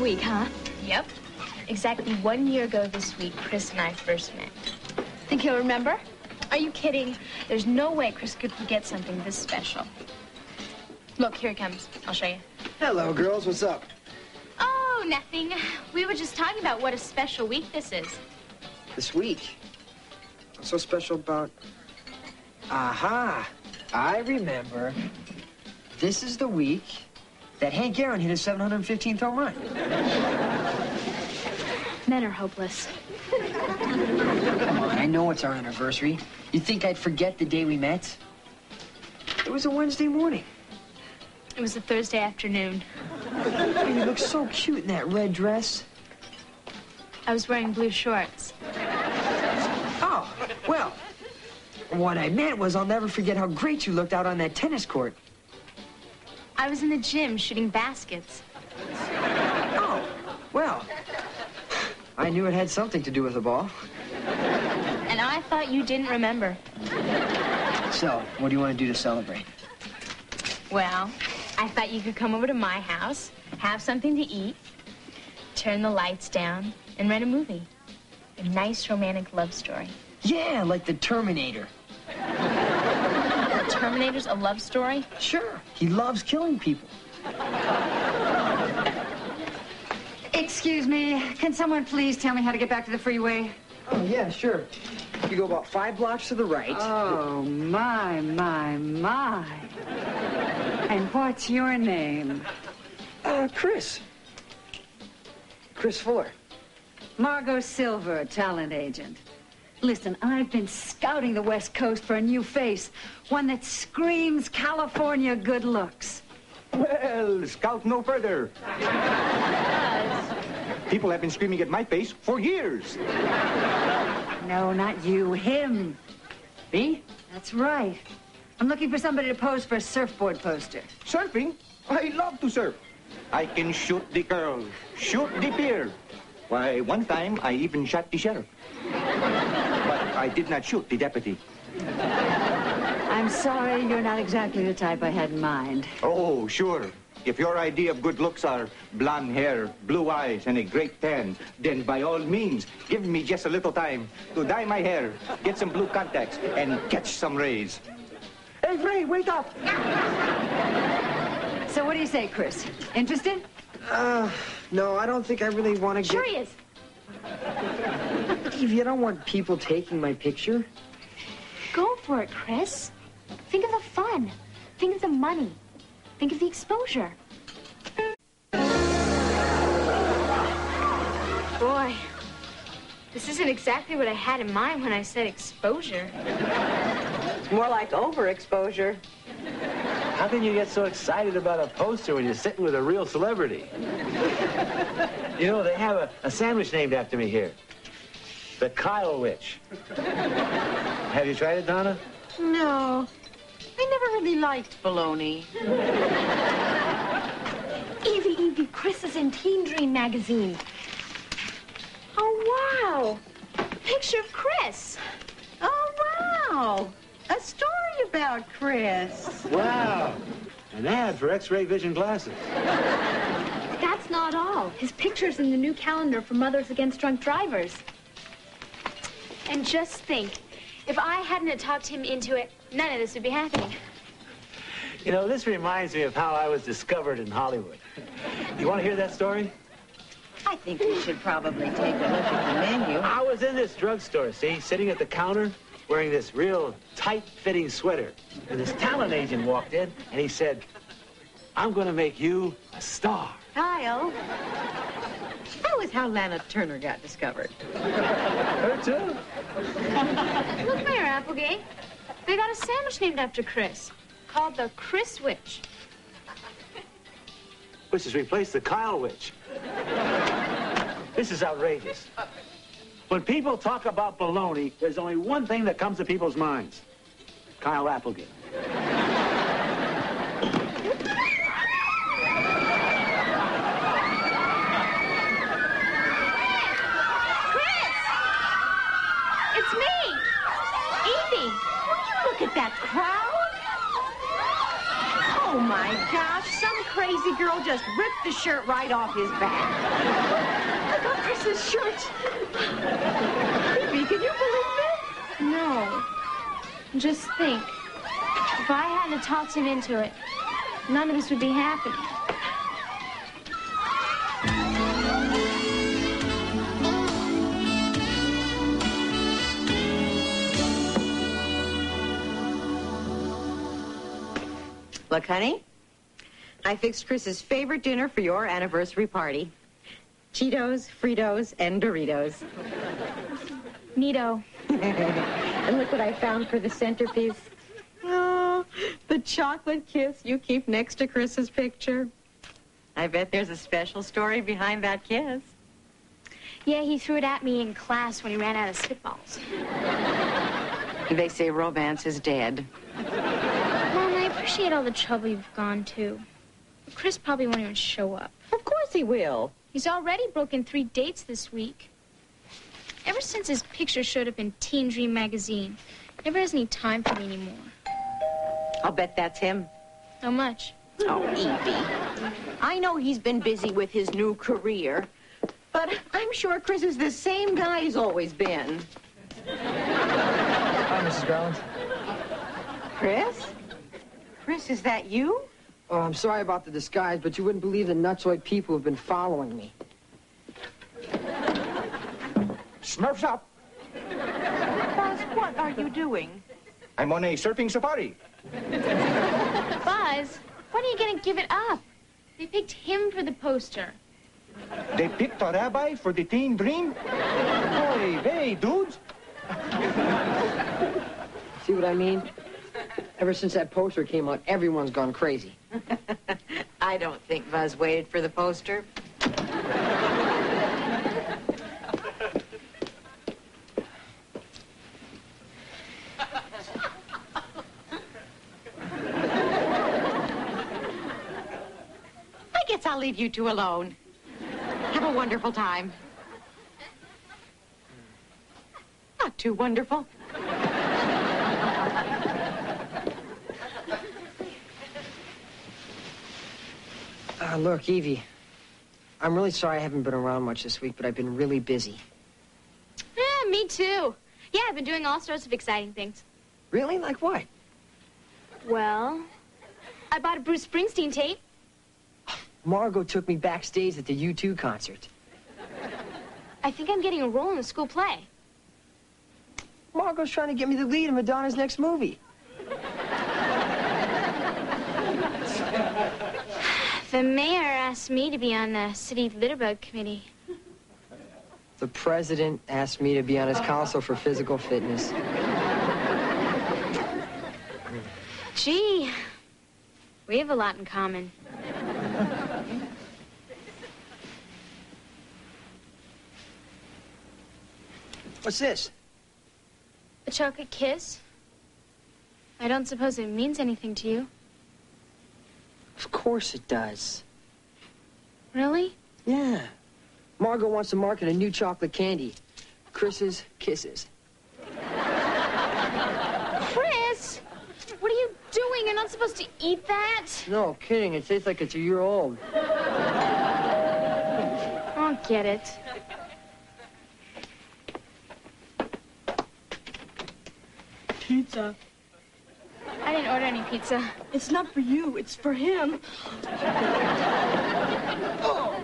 week, huh? Yep. Exactly 1 year ago this week, Chris and I first met. Think he'll remember? Are you kidding? There's no way Chris could forget something this special. Look, here he comes. I'll show you. Hello, girls. What's up? Oh, nothing. We were just talking about what a special week this is. This week? What's so special about... Aha! I remember. This is the week that Hank Aaron hit his 715th home run. Men are hopeless. Come on, I know it's our anniversary. You think I'd forget the day we met? It was a Wednesday morning. It was a Thursday afternoon. You look so cute in that red dress. I was wearing blue shorts. Oh, well, what I meant was I'll never forget how great you looked out on that tennis court. I was in the gym shooting baskets. Oh, well, I knew it had something to do with the ball. And I thought you didn't remember. So, what do you want to do to celebrate? Well, I thought you could come over to my house, have something to eat, turn the lights down, and rent a movie. A nice romantic love story. Yeah, like the Terminator. The Terminator's a love story? Sure. He loves killing people. Excuse me, can someone please tell me how to get back to the freeway? Oh, yeah, sure. You go about 5 blocks to the right. Oh, my. And what's your name? Chris. Chris Fuller. Margot Silver, talent agent. Listen, I've been scouting the West Coast for a new face, one that screams California good looks. Well, scout no further. People have been screaming at my face for years. No, not you, him. Me? That's right. I'm looking for somebody to pose for a surfboard poster. Surfing? I love to surf. I can shoot the girl, shoot the pier. Why, one time I even shot the sheriff. But I did not shoot the deputy. I'm sorry, you're not exactly the type I had in mind. Oh, sure. If your idea of good looks are blonde hair, blue eyes, and a great tan, then by all means, give me just a little time to dye my hair, get some blue contacts, and catch some rays. Hey, Ray, wake up! So what do you say, Chris? Interested? No, I don't think I really want to get... Sure he is. Evie, I don't want people taking my picture. Go for it, Chris. Think of the fun. Think of the money. Think of the exposure. Boy, this isn't exactly what I had in mind when I said exposure. It's more like overexposure. How can you get so excited about a poster when you're sitting with a real celebrity? You know, they have a sandwich named after me here. The Kyle Witch. Have you tried it, Donna? No, I never really liked bologna. Evie, Chris is in Teen Dream magazine. Oh, wow. Picture of Chris. Oh, wow. A story about Chris. Wow. An ad for X-ray vision glasses. That's not all. His picture's in the new calendar for Mothers Against Drunk Drivers. And just think, if I hadn't have talked him into it, none of this would be happening. You know, this reminds me of how I was discovered in Hollywood. You want to hear that story? I think we should probably take a look at the menu. I was in this drugstore, see, sitting at the counter, wearing this real tight-fitting sweater. And this talent agent walked in, and he said, "I'm going to make you a star." Kyle, that was how Lana Turner got discovered. Her too. Look there, Applegate. They got a sandwich named after Chris, called the Chris Witch. Which has replaced the Kyle Witch. This is outrageous. When people talk about baloney, there's only one thing that comes to people's minds. Kyle Applegate. It's me, Evie. Look at that crowd. Oh, Oh, my gosh. Some crazy girl just ripped the shirt right off his back. I got Chris's shirt. Baby, can you believe it? No. Just think. If I hadn't talked him into it, none of this would be happening. Look, honey, I fixed Chris's favorite dinner for your anniversary party. Cheetos, Fritos, and Doritos. Neato. And look what I found for the centerpiece. Oh, the chocolate kiss you keep next to Chris's picture. I bet there's a special story behind that kiss. Yeah, he threw it at me in class when he ran out of spitballs. They say romance is dead. Mom, I appreciate all the trouble you've gone to. But Chris probably won't even show up. Of course he will. He's already broken 3 dates this week. Ever since his picture showed up in Teen Dream magazine, he never has any time for me anymore. I'll bet that's him. How much? Oh, Evie. I know he's been busy with his new career, but I'm sure Chris is the same guy he's always been. Hi, Mrs. Garland. Chris? Chris, is that you? Oh, I'm sorry about the disguise, but you wouldn't believe the nutsoid people who've been following me. Smurfs up. Buzz, what are you doing? I'm on a surfing safari. Buzz, when are you going to give it up? They picked him for the poster. They picked a rabbi for the teen dream? Boy, hey, dudes. See what I mean? Ever since that poster came out, everyone's gone crazy. I don't think Buzz waited for the poster. I guess I'll leave you two alone. Have a wonderful time. Not too wonderful. Look, Evie, I'm really sorry I haven't been around much this week, but I've been really busy. Yeah, me too. Yeah, I've been doing all sorts of exciting things. Really? Like what? Well, I bought a Bruce Springsteen tape. Margot took me backstage at the U2 concert. I think I'm getting a role in the school play. Margot's trying to get me the lead in Madonna's next movie. The mayor asked me to be on the city litterbug committee. The president asked me to be on his council for physical fitness. Gee, we have a lot in common. What's this? A chocolate kiss? I don't suppose it means anything to you. Of course it does. Really? Yeah. Margot wants to market a new chocolate candy. Chris's Kisses. Chris! What are you doing? You're not supposed to eat that. No, kidding. It tastes like it's a year old. I'll get it. Pizza. I didn't order any pizza. It's not for you. It's for him. Oh,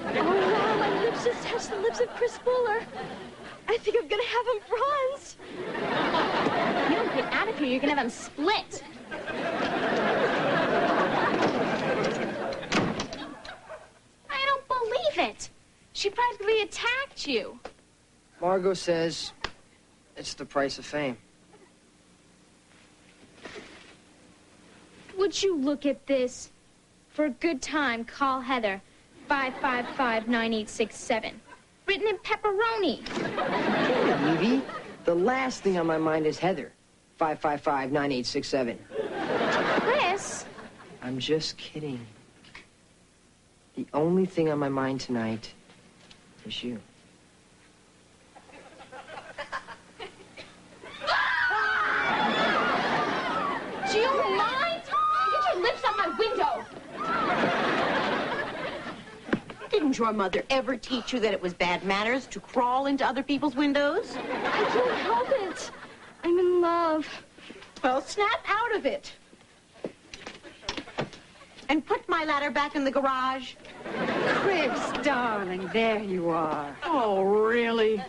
wow. My lips just touched the lips of Chris Fuller. I think I'm going to have him bronze. You don't get out of here, you're gonna have them split. I don't believe it. She practically attacked you. Margot says it's the price of fame. Would you look at this? For a good time, call Heather. 555-9867. Written in pepperoni. Hey, Evie, the last thing on my mind is Heather. 555-9867. Chris? I'm just kidding. The only thing on my mind tonight is you. Didn't your mother ever teach you that it was bad manners to crawl into other people's windows? I can't help it. I'm in love. Well, snap out of it. And put my ladder back in the garage. Chris, darling, there you are. Oh, really?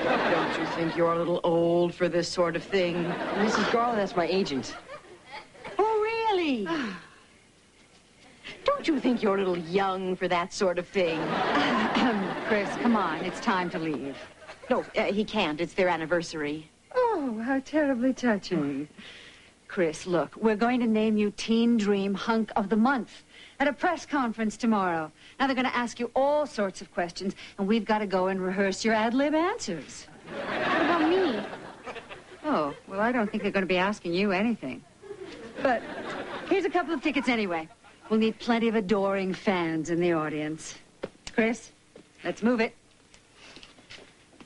Don't you think you're a little old for this sort of thing? Mrs. Garland, that's my agent. Oh, really? Don't you think you're a little young for that sort of thing? Chris, come on. It's time to leave. No, he can't. It's their anniversary. Oh, how terribly touching. Chris, look, we're going to name you Teen Dream Hunk of the Month at a press conference tomorrow. Now, they're going to ask you all sorts of questions, and we've got to go and rehearse your ad-lib answers. What about me? Oh, well, I don't think they're going to be asking you anything. But here's a couple of tickets anyway. We'll need plenty of adoring fans in the audience. Chris, let's move it.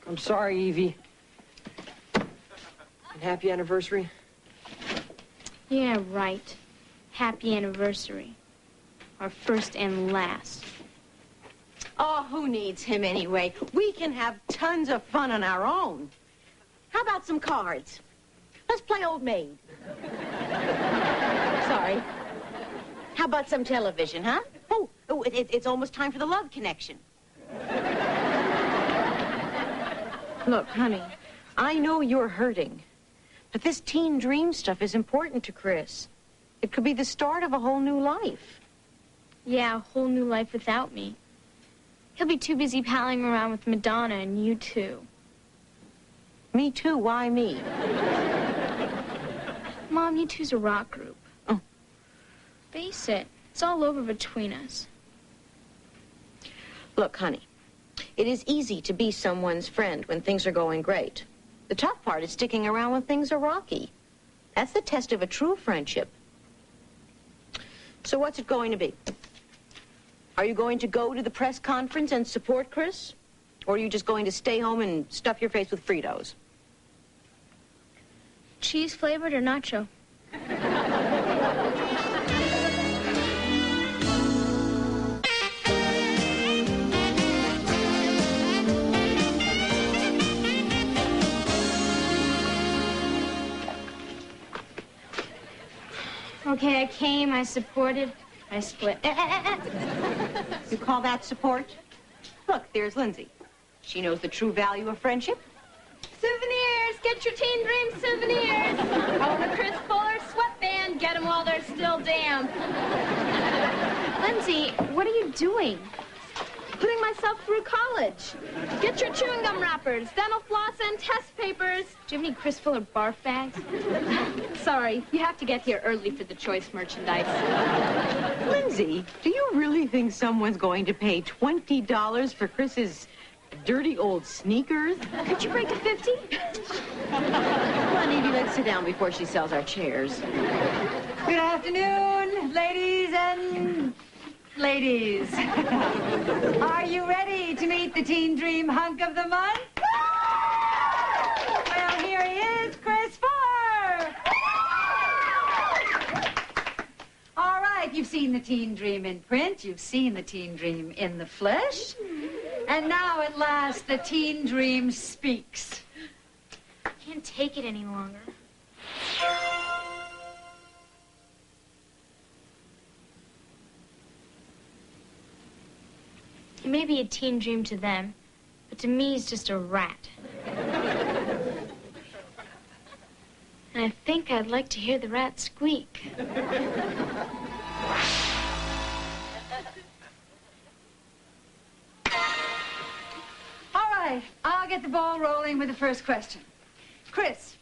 I'm sorry, Evie. And happy anniversary. Yeah, right. Happy anniversary. Our first and last. Oh, who needs him anyway? We can have tons of fun on our own. How about some cards? Let's play Old Maid. Sorry. How about some television, huh? Oh, it's almost time for the Love Connection. Look, honey, I know you're hurting, but this teen dream stuff is important to Chris. It could be the start of a whole new life. Yeah, a whole new life without me. He'll be too busy palling around with Madonna and you too. Me too, why me? Mom, you two's a rock group. Oh. Face it, it's all over between us. Look, honey, it is easy to be someone's friend when things are going great. The tough part is sticking around when things are rocky. That's the test of a true friendship. So what's it going to be? Are you going to go to the press conference and support Chris? Or are you just going to stay home and stuff your face with Fritos? Cheese flavored or nacho? Okay, I came, I supported, I split. You call that support? Look, there's Lindsay. She knows the true value of friendship. Souvenirs! Get your teen dream souvenirs! Own a Chris Fuller sweatband. Get them while they're still damp. Lindsay, what are you doing? Putting myself through college. Get your chewing gum wrappers, dental floss, and test papers. Do you have any Chris Fuller barf bags? Sorry, you have to get here early for the choice merchandise. Lindsay, do you really think someone's going to pay $20 for Chris's dirty old sneakers? Could you break to 50? Come on, Evie, let's sit down before she sells our chairs. Good afternoon, ladies and ladies. Are you ready to meet the Teen Dream Hunk of the Month? Well, here he is, Chris Fuller. All right, you've seen the Teen Dream in print. You've seen the Teen Dream in the flesh. And now, at last, the Teen Dream speaks. I can't take it any longer. He may be a teen dream to them, but to me he's just a rat. And I think I'd like to hear the rat squeak. All right, I'll get the ball rolling with the first question. Chris,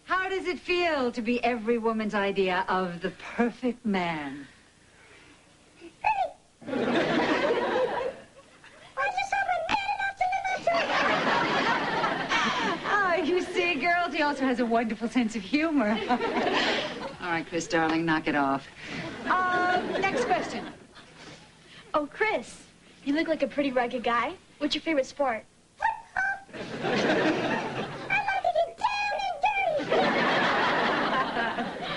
how does it feel to be every woman's idea of the perfect man? Oh, you see, girls, he also has a wonderful sense of humor. All right, Chris, darling, knock it off. Next question. Oh, Chris, you look like a pretty rugged guy. What's your favorite sport?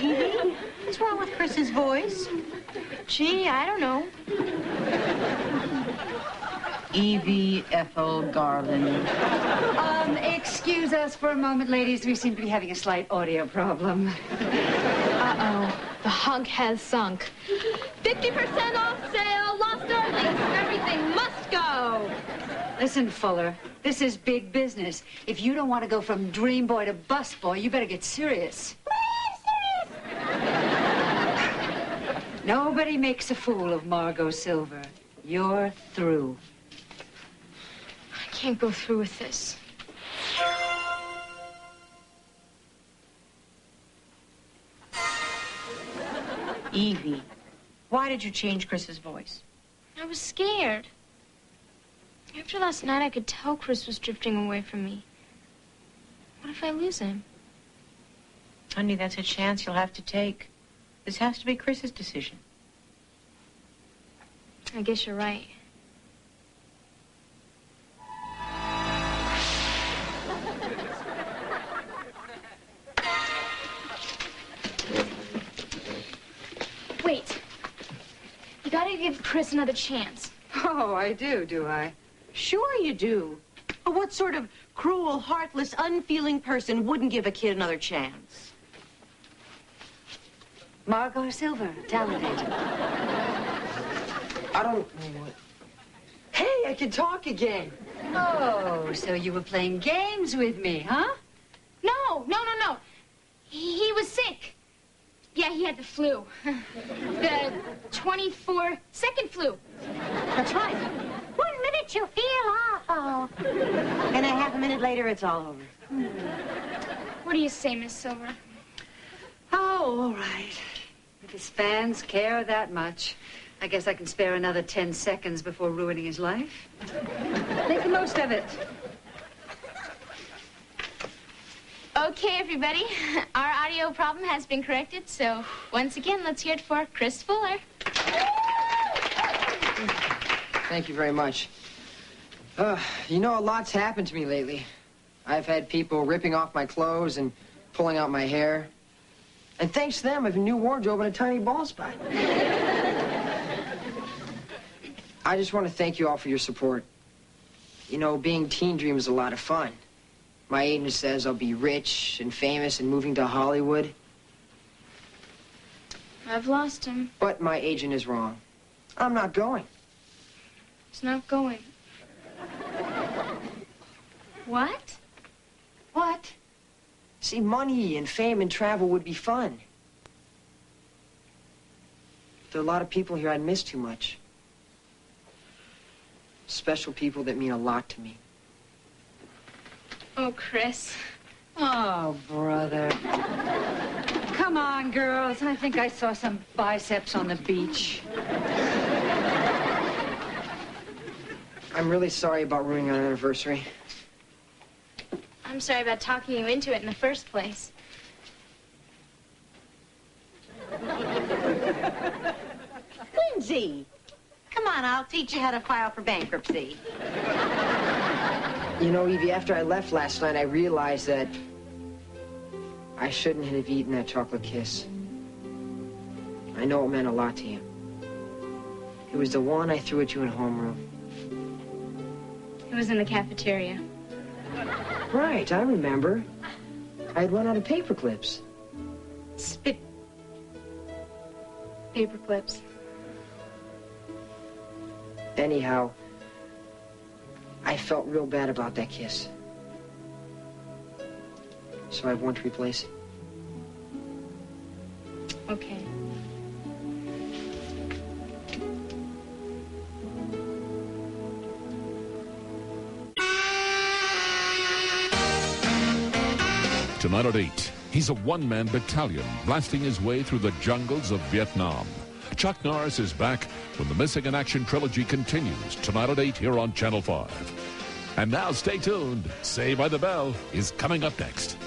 Evie, what's wrong with Chris's voice? Gee, I don't know. Evie Ethel Garland. Excuse us for a moment, ladies. We seem to be having a slight audio problem. Uh-oh. The hunk has sunk. 50% off sale, lost early. Everything must go. Listen, Fuller, this is big business. If you don't want to go from dream boy to bus boy, you better get serious. Nobody makes a fool of Margot Silver. You're through. I can't go through with this. Evie, why did you change Chris's voice? I was scared. After last night, I could tell Chris was drifting away from me. What if I lose him? Honey, that's a chance you'll have to take. This has to be Chris's decision. I guess you're right. Wait. You gotta give Chris another chance. Oh, I do I? Sure you do. But what sort of cruel, heartless, unfeeling person wouldn't give a kid another chance? Margot Silver, talent agent. I don't know what. Hey, I can talk again. Oh, so you were playing games with me, huh? No. He was sick. Yeah, he had the flu. The 24-second flu. That's right. 1 minute you feel awful. And a half a minute later, it's all over. What do you say, Miss Silver? Oh, all right. If his fans care that much, I guess I can spare another 10 seconds before ruining his life. Make the most of it. Okay, everybody. Our audio problem has been corrected, so once again, let's hear it for Chris Fuller. Thank you very much. You know, a lot's happened to me lately. I've had people ripping off my clothes and pulling out my hair. And thanks to them, I have a new wardrobe and a tiny bald spot. I just want to thank you all for your support. You know, being Teen Dream is a lot of fun. My agent says I'll be rich and famous and moving to Hollywood. I've lost him. But my agent is wrong. I'm not going. He's not going. What? What? See, money and fame and travel would be fun. There are a lot of people here I'd miss too much. Special people that mean a lot to me. Oh, Chris. Oh, brother. Come on, girls. I think I saw some biceps on the beach. I'm really sorry about ruining our anniversary. I'm sorry about talking you into it in the first place. Lindsay, come on, I'll teach you how to file for bankruptcy. You know, Evie, after I left last night, I realized that I shouldn't have eaten that chocolate kiss. I know it meant a lot to you. It was the one I threw at you in homeroom. It was in the cafeteria. Right, I remember. I had run out of paper clips. Spit. Paper clips. Anyhow, I felt real bad about that kiss. So I want to replace it. Okay. Tonight at 8, he's a one-man battalion blasting his way through the jungles of Vietnam. Chuck Norris is back when the Missing in Action trilogy continues tonight at 8 here on Channel 5. And now stay tuned. Saved by the Bell is coming up next.